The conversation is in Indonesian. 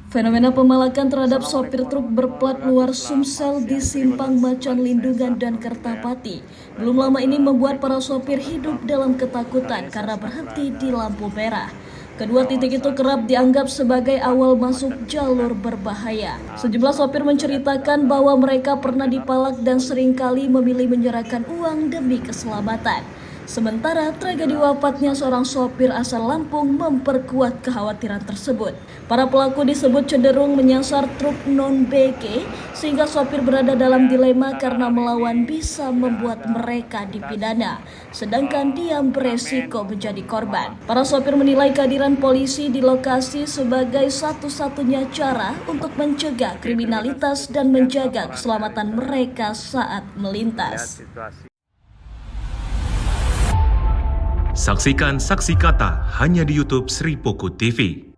Fenomena pemalakan terhadap sopir truk berplat luar Sumsel di Simpang Macan Lindungan dan Kertapati belum lama ini membuat para sopir hidup dalam ketakutan karena berhenti di lampu merah. Kedua titik itu kerap dianggap sebagai awal masuk jalur berbahaya. Sejumlah sopir menceritakan bahwa mereka pernah dipalak dan seringkali memilih menyerahkan uang demi keselamatan. Sementara tragedi wafatnya seorang sopir asal Lampung memperkuat kekhawatiran tersebut. Para pelaku disebut cenderung menyasar truk non-BG sehingga sopir berada dalam dilema karena melawan bisa membuat mereka dipidana, sedangkan diam beresiko menjadi korban. Para sopir menilai kehadiran polisi di lokasi sebagai satu-satunya cara untuk mencegah kriminalitas dan menjaga keselamatan mereka saat melintas. Saksikan Saksi Kata hanya di YouTube Sri Poku TV.